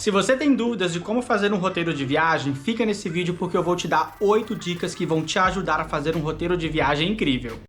Se você tem dúvidas de como fazer um roteiro de viagem, fica nesse vídeo porque eu vou te dar 8 dicas que vão te ajudar a fazer um roteiro de viagem incrível.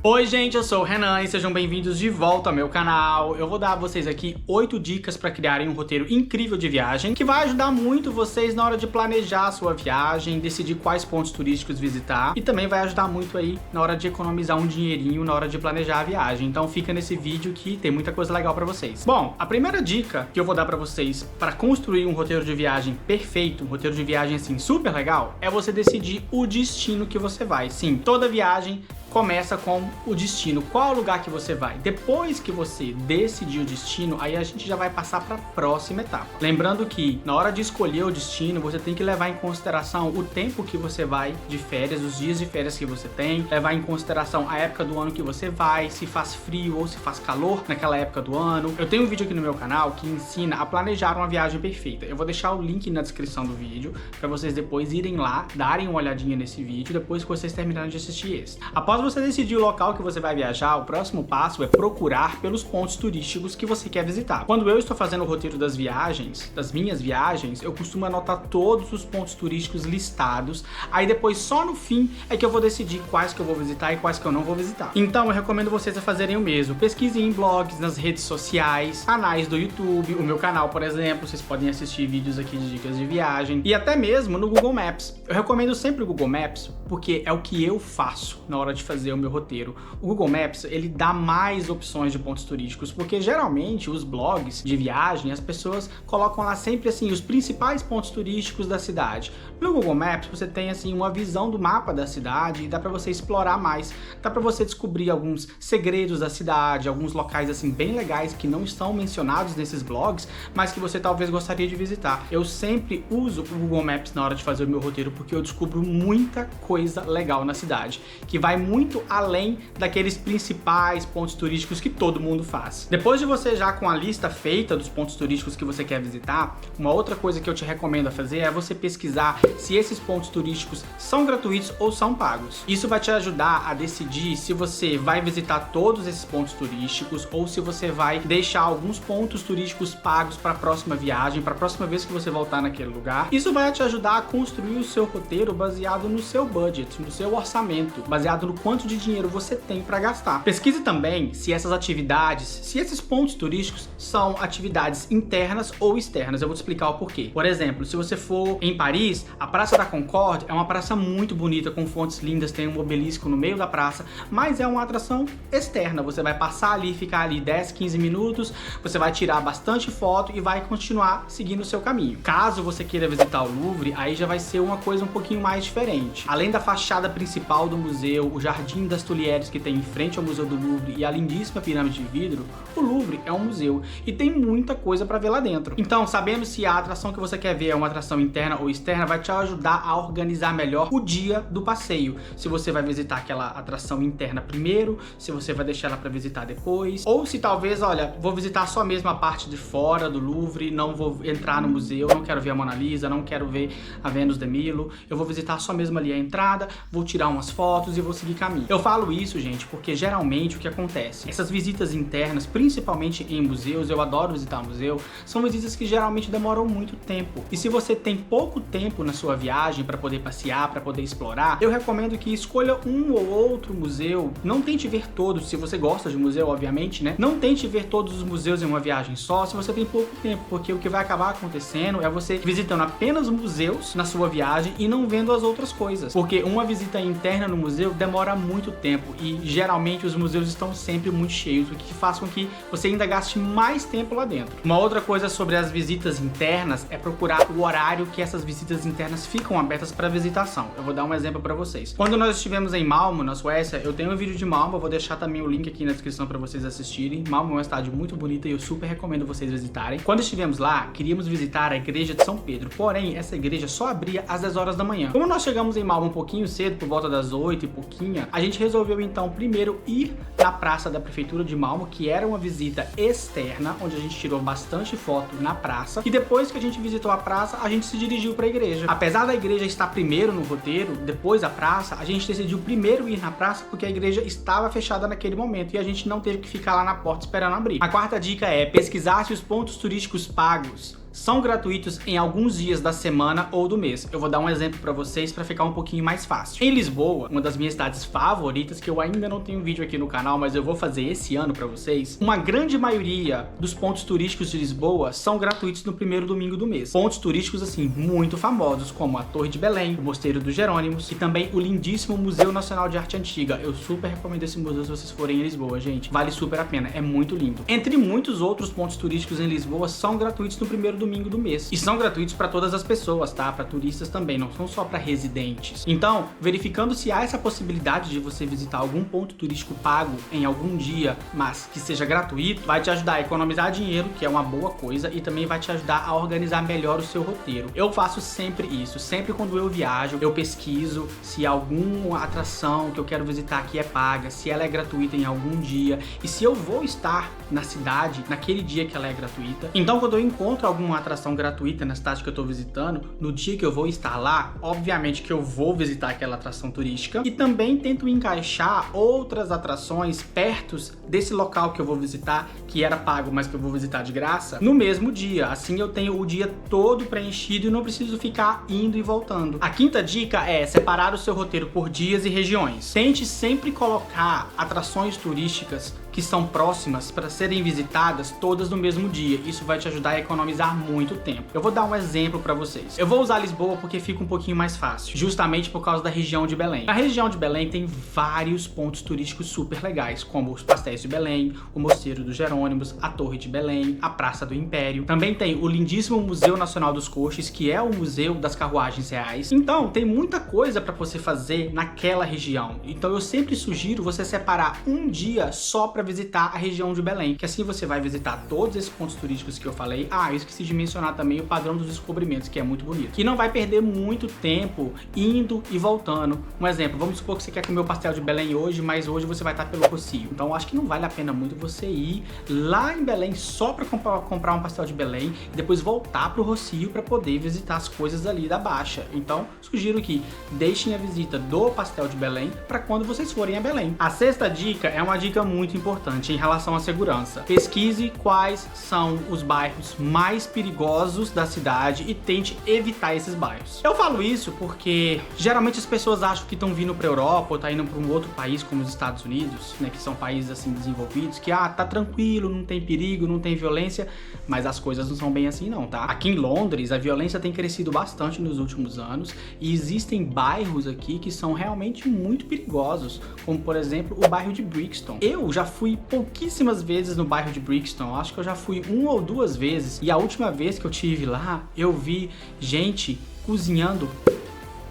Oi gente, eu sou o Renan e sejam bem-vindos de volta ao meu canal. Eu vou dar a vocês aqui 8 dicas para criarem um roteiro incrível de viagem que vai ajudar muito vocês na hora de planejar a sua viagem, decidir quais pontos turísticos visitar e também vai ajudar muito aí na hora de economizar um dinheirinho na hora de planejar a viagem. Então fica nesse vídeo que tem muita coisa legal para vocês. Bom, a primeira dica que eu vou dar para vocês para construir um roteiro de viagem perfeito, um roteiro de viagem assim super legal, é você decidir o destino que você vai. Sim, toda viagem começa com o destino, qual lugar que você vai. Depois que você decidir o destino, aí a gente já vai passar para a próxima etapa. Lembrando que na hora de escolher o destino, você tem que levar em consideração o tempo que você vai de férias, os dias de férias que você tem, levar em consideração a época do ano que você vai, se faz frio ou se faz calor naquela época do ano. Eu tenho um vídeo aqui no meu canal que ensina a planejar uma viagem perfeita. Eu vou deixar o link na descrição do vídeo para vocês depois irem lá, darem uma olhadinha nesse vídeo depois que vocês terminarem de assistir esse. Após você decidir o local que você vai viajar, o próximo passo é procurar pelos pontos turísticos que você quer visitar. Quando eu estou fazendo o roteiro das viagens, das minhas viagens, eu costumo anotar todos os pontos turísticos listados, aí depois só no fim é que eu vou decidir quais que eu vou visitar e quais que eu não vou visitar. Então eu recomendo vocês a fazerem o mesmo. Pesquisem em blogs, nas redes sociais, canais do YouTube, o meu canal, por exemplo, vocês podem assistir vídeos aqui de dicas de viagem e até mesmo no Google Maps. Eu recomendo sempre o Google Maps porque é o que eu faço na hora de fazer o meu roteiro. O Google Maps, ele dá mais opções de pontos turísticos, porque geralmente os blogs de viagem, as pessoas colocam lá sempre assim os principais pontos turísticos da cidade. No Google Maps você tem assim uma visão do mapa da cidade e dá para você explorar mais, dá para você descobrir alguns segredos da cidade, alguns locais assim bem legais que não estão mencionados nesses blogs, mas que você talvez gostaria de visitar. Eu sempre uso o Google Maps na hora de fazer o meu roteiro porque eu descubro muita coisa legal na cidade, que vai muito além daqueles principais pontos turísticos que todo mundo faz. Depois de você já com a lista feita dos pontos turísticos que você quer visitar, uma outra coisa que eu te recomendo a fazer é você pesquisar se esses pontos turísticos são gratuitos ou são pagos. Isso vai te ajudar a decidir se você vai visitar todos esses pontos turísticos ou se você vai deixar alguns pontos turísticos pagos para a próxima viagem, para a próxima vez que você voltar naquele lugar. Isso vai te ajudar a construir o seu roteiro baseado no seu budget, no seu orçamento, baseado no quanto de dinheiro você tem para gastar. Pesquise também se essas atividades, se esses pontos turísticos são atividades internas ou externas. Eu vou te explicar o porquê. Por exemplo, se você for em Paris, a Praça da Concorde é uma praça muito bonita, com fontes lindas, tem um obelisco no meio da praça, mas é uma atração externa. Você vai passar ali, ficar ali 10, 15 minutos, você vai tirar bastante foto e vai continuar seguindo o seu caminho. Caso você queira visitar o Louvre, aí já vai ser uma coisa um pouquinho mais diferente. Além da fachada principal do museu, o Jardim das Tuileries que tem em frente ao Museu do Louvre e a lindíssima pirâmide de vidro, o Louvre é um museu e tem muita coisa para ver lá dentro. Então, sabendo se a atração que você quer ver é uma atração interna ou externa, vai te ajudar a organizar melhor o dia do passeio. Se você vai visitar aquela atração interna primeiro, se você vai deixar ela para visitar depois, ou se talvez, olha, vou visitar só mesmo a parte de fora do Louvre, não vou entrar no museu, não quero ver a Mona Lisa, não quero ver a Vênus de Milo, eu vou visitar só mesmo ali a entrada, vou tirar umas fotos e vou seguir caminho. Eu falo isso, gente, porque geralmente o que acontece? Essas visitas internas, principalmente em museus, eu adoro visitar museu, são visitas que geralmente demoram muito tempo. E se você tem pouco tempo na sua viagem para poder passear, para poder explorar, eu recomendo que escolha um ou outro museu. Não tente ver todos, se você gosta de museu, obviamente, né? Não tente ver todos os museus em uma viagem só, se você tem pouco tempo, porque o que vai acabar acontecendo é você visitando apenas museus na sua viagem e não vendo as outras coisas. Porque uma visita interna no museu demora muito tempo e geralmente os museus estão sempre muito cheios, o que faz com que você ainda gaste mais tempo lá dentro. Uma outra coisa sobre as visitas internas é procurar o horário que essas visitas internas ficam abertas para visitação. Eu vou dar um exemplo para vocês. Quando nós estivemos em Malmö, na Suécia, eu tenho um vídeo de Malmö, eu vou deixar também o link aqui na descrição para vocês assistirem. Malmö é uma cidade muito bonita e eu super recomendo vocês visitarem. Quando estivemos lá, queríamos visitar a igreja de São Pedro, porém essa igreja só abria às 10 horas da manhã. Como nós chegamos em Malmö um pouquinho cedo, por volta das 8 e pouquinho, a gente resolveu então primeiro ir na praça da prefeitura de Malmö, que era uma visita externa, onde a gente tirou bastante foto na praça, e depois que a gente visitou a praça, a gente se dirigiu para a igreja. Apesar da igreja estar primeiro no roteiro, depois a praça, a gente decidiu primeiro ir na praça porque a igreja estava fechada naquele momento e a gente não teve que ficar lá na porta esperando abrir. A quarta dica é pesquisar se os pontos turísticos pagos são gratuitos em alguns dias da semana ou do mês. Eu vou dar um exemplo para vocês para ficar um pouquinho mais fácil. Em Lisboa, uma das minhas cidades favoritas, que eu ainda não tenho vídeo aqui no canal, mas eu vou fazer esse ano para vocês, uma grande maioria dos pontos turísticos de Lisboa são gratuitos no primeiro domingo do mês. Pontos turísticos, assim, muito famosos, como a Torre de Belém, o Mosteiro dos Jerônimos e também o lindíssimo Museu Nacional de Arte Antiga. Eu super recomendo esse museu se vocês forem em Lisboa, gente. Vale super a pena, é muito lindo. Entre muitos outros pontos turísticos em Lisboa, são gratuitos no primeiro domingo do mês. E são gratuitos para todas as pessoas, tá? Para turistas também, não são só para residentes. Então, verificando se há essa possibilidade de você visitar algum ponto turístico pago em algum dia, mas que seja gratuito, vai te ajudar a economizar dinheiro, que é uma boa coisa, e também vai te ajudar a organizar melhor o seu roteiro. Eu faço sempre isso, sempre quando eu viajo, eu pesquiso se alguma atração que eu quero visitar aqui é paga, se ela é gratuita em algum dia, e se eu vou estar na cidade naquele dia que ela é gratuita. Então, quando eu encontro alguma atração gratuita na cidade que eu tô visitando, no dia que eu vou estar lá, obviamente que eu vou visitar aquela atração turística e também tento encaixar outras atrações perto desse local que eu vou visitar, que era pago, mas que eu vou visitar de graça, no mesmo dia. Assim eu tenho o dia todo preenchido e não preciso ficar indo e voltando. A quinta dica é separar o seu roteiro por dias e regiões. Tente sempre colocar atrações turísticas que são próximas para serem visitadas todas no mesmo dia. Isso vai te ajudar a economizar muito tempo. Eu vou dar um exemplo para vocês. Eu vou usar Lisboa porque fica um pouquinho mais fácil, justamente por causa da região de Belém. A região de Belém tem vários pontos turísticos super legais, como os pastéis de Belém, o Mosteiro dos Jerônimos, a Torre de Belém, a Praça do Império. Também tem o lindíssimo Museu Nacional dos Coches, que é o museu das carruagens reais. Então, tem muita coisa para você fazer naquela região. Então, eu sempre sugiro você separar um dia só para visitar a região de Belém, que assim você vai visitar todos esses pontos turísticos que eu falei. Eu esqueci de mencionar também o padrão dos descobrimentos, que é muito bonito. E não vai perder muito tempo indo e voltando. Um exemplo, vamos supor que você quer comer o pastel de Belém hoje, mas hoje você vai estar pelo Rossio. Então acho que não vale a pena muito você ir lá em Belém só para comprar um pastel de Belém e depois voltar pro Rossio para poder visitar as coisas ali da Baixa. Então sugiro que deixem a visita do pastel de Belém para quando vocês forem a Belém. A sexta dica é uma dica muito importante em relação à segurança. Pesquise quais são os bairros mais perigosos da cidade e tente evitar esses bairros. Eu falo isso porque geralmente as pessoas acham que estão vindo para Europa ou tá indo para um outro país como os Estados Unidos, né, que são países assim desenvolvidos, que tá tranquilo, não tem perigo, não tem violência, mas as coisas não são bem assim não, tá? Aqui em Londres a violência tem crescido bastante nos últimos anos e existem bairros aqui que são realmente muito perigosos, como por exemplo o bairro de Brixton. Eu já fui pouquíssimas vezes no bairro de Brixton, acho que eu já fui 1 ou 2 vezes, e a última vez que eu tive lá, eu vi gente cozinhando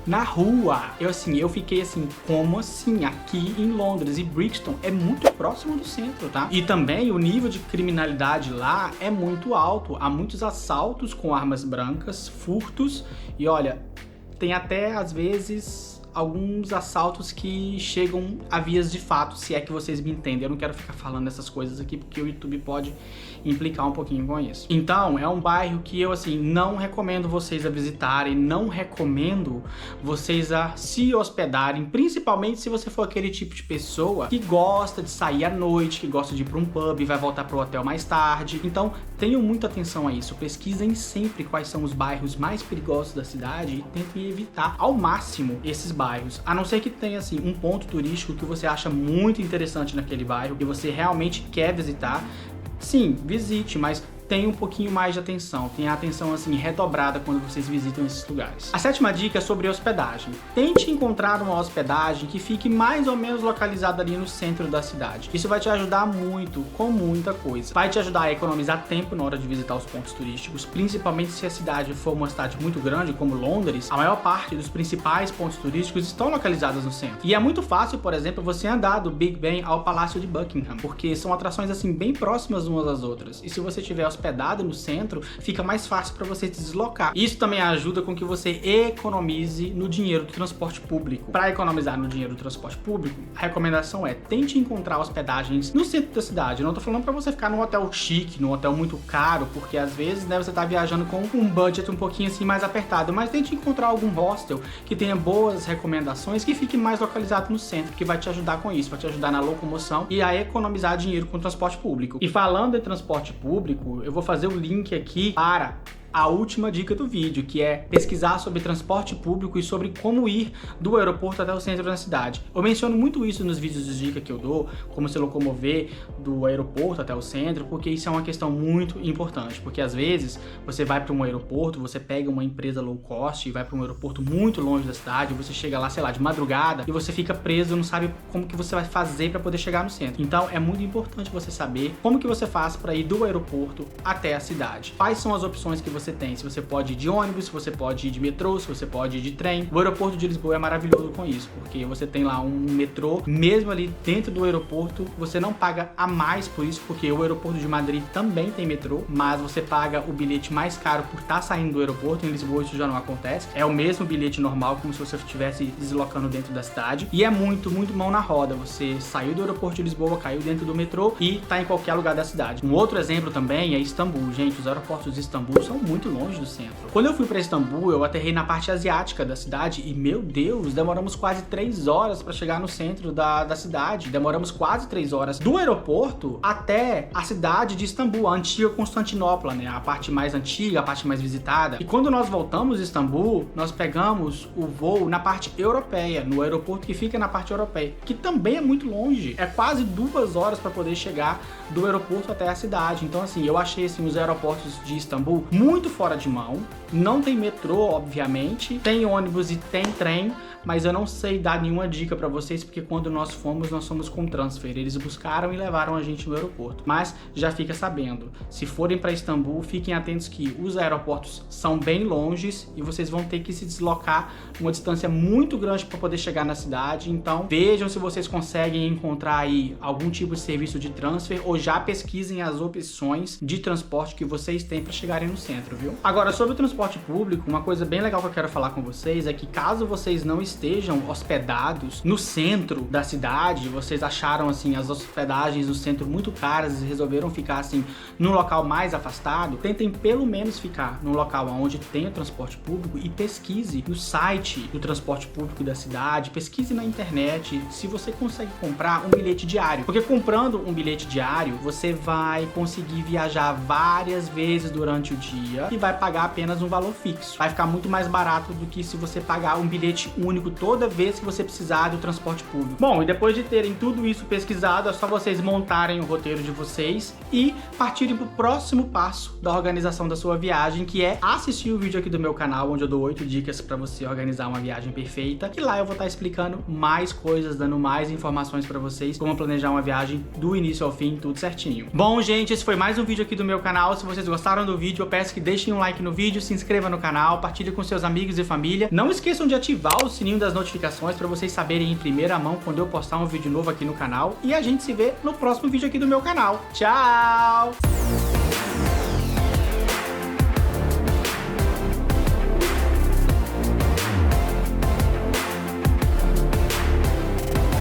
na rua. Eu fiquei assim, como assim? Aqui em Londres, e Brixton é muito próximo do centro, tá? E também o nível de criminalidade lá é muito alto, há muitos assaltos com armas brancas, furtos, e olha, tem até às vezes alguns assaltos que chegam a vias de fato, se é que vocês me entendem. Eu não quero ficar falando essas coisas aqui porque o YouTube pode implicar um pouquinho com isso. Então, é um bairro que eu, assim, não recomendo vocês a visitarem, não recomendo vocês a se hospedarem, principalmente se você for aquele tipo de pessoa que gosta de sair à noite, que gosta de ir para um pub e vai voltar pro hotel mais tarde. Então, tenham muita atenção a isso. Pesquisem sempre quais são os bairros mais perigosos da cidade e tentem evitar ao máximo esses bairros, a não ser que tenha assim um ponto turístico que você acha muito interessante naquele bairro e você realmente quer visitar. Sim, visite, mas tenha um pouquinho mais de atenção, tenha a atenção assim redobrada quando vocês visitam esses lugares. A sétima dica é sobre hospedagem. Tente encontrar uma hospedagem que fique mais ou menos localizada ali no centro da cidade. Isso vai te ajudar muito, com muita coisa. Vai te ajudar a economizar tempo na hora de visitar os pontos turísticos, principalmente se a cidade for uma cidade muito grande, como Londres. A maior parte dos principais pontos turísticos estão localizados no centro. E é muito fácil, por exemplo, você andar do Big Ben ao Palácio de Buckingham, porque são atrações assim bem próximas umas das outras. E se você tiver hospedagem hospedado no centro, fica mais fácil para você se deslocar. Isso também ajuda com que você economize no dinheiro do transporte público. Para economizar no dinheiro do transporte público, a recomendação é tente encontrar hospedagens no centro da cidade. Eu não tô falando para você ficar num hotel chique, num hotel muito caro, porque às vezes, né, você tá viajando com um budget um pouquinho assim mais apertado, mas tente encontrar algum hostel que tenha boas recomendações, que fique mais localizado no centro, que vai te ajudar com isso, vai te ajudar na locomoção e a economizar dinheiro com o transporte público. E falando em transporte público, eu vou fazer o link aqui para a última dica do vídeo, que é pesquisar sobre transporte público e sobre como ir do aeroporto até o centro da cidade. Eu menciono muito isso nos vídeos de dica que eu dou, como se locomover do aeroporto até o centro, porque isso é uma questão muito importante, porque às vezes você vai para um aeroporto, você pega uma empresa low cost e vai para um aeroporto muito longe da cidade, você chega lá, sei lá, de madrugada e você fica preso, não sabe como que você vai fazer para poder chegar no centro. Então é muito importante você saber como que você faz para ir do aeroporto até a cidade. Quais são as opções que você tem, se você pode ir de ônibus, se você pode ir de metrô, se você pode ir de trem. O aeroporto de Lisboa é maravilhoso com isso, porque você tem lá um metrô, mesmo ali dentro do aeroporto, você não paga a mais por isso, porque o aeroporto de Madrid também tem metrô, mas você paga o bilhete mais caro por estar saindo do aeroporto. Em Lisboa isso já não acontece, é o mesmo bilhete normal, como se você estivesse deslocando dentro da cidade, e é muito mão na roda. Você saiu do aeroporto de Lisboa, caiu dentro do metrô e tá em qualquer lugar da cidade. Um outro exemplo também é Istambul. Gente, os aeroportos de Istambul são muito longe do centro. Quando eu fui para Istambul, eu aterrei na parte asiática da cidade e, meu Deus, demoramos quase 3 horas para chegar no centro da cidade. Demoramos quase 3 horas do aeroporto até a cidade de Istambul, a antiga Constantinopla, né? A parte mais antiga, a parte mais visitada. E quando nós voltamos de Istambul, nós pegamos o voo na parte europeia, no aeroporto que fica na parte europeia, que também é muito longe. É quase 2 horas para poder chegar do aeroporto até a cidade. Então, assim, eu achei assim, os aeroportos de Istambul muito fora de mão. Não tem metrô, obviamente, tem ônibus e tem trem, mas eu não sei dar nenhuma dica pra vocês, porque quando nós fomos com transfer. Eles buscaram e levaram a gente no aeroporto. Mas já fica sabendo, se forem para Istambul, fiquem atentos que os aeroportos são bem longes e vocês vão ter que se deslocar uma distância muito grande para poder chegar na cidade. Então vejam se vocês conseguem encontrar aí algum tipo de serviço de transfer, ou já pesquisem as opções de transporte que vocês têm para chegarem no centro, viu? Agora, sobre o transporte público, uma coisa bem legal que eu quero falar com vocês é que caso vocês não estejam hospedados no centro da cidade, vocês acharam assim as hospedagens no centro muito caras e resolveram ficar assim num local mais afastado, tentem pelo menos ficar num local onde tem o transporte público e pesquise no site do transporte público da cidade, pesquise na internet se você consegue comprar um bilhete diário, porque comprando um bilhete diário você vai conseguir viajar várias vezes durante o dia e vai pagar apenas um valor fixo. Vai ficar muito mais barato do que se você pagar um bilhete único toda vez que você precisar do transporte público. Bom, e depois de terem tudo isso pesquisado, é só vocês montarem o roteiro de vocês e partirem para o próximo passo da organização da sua viagem, que é assistir o vídeo aqui do meu canal, onde eu dou 8 dicas para você organizar uma viagem perfeita, que lá eu vou estar explicando mais coisas, dando mais informações para vocês, como planejar uma viagem do início ao fim, tudo certinho. Bom, gente, esse foi mais um vídeo aqui do meu canal. Se vocês gostaram do vídeo, eu peço que deixem um like no vídeo, se inscreva no canal, partilhe com seus amigos e família. Não esqueçam de ativar o sininho das notificações para vocês saberem em primeira mão quando eu postar um vídeo novo aqui no canal. E a gente se vê no próximo vídeo aqui do meu canal. Tchau!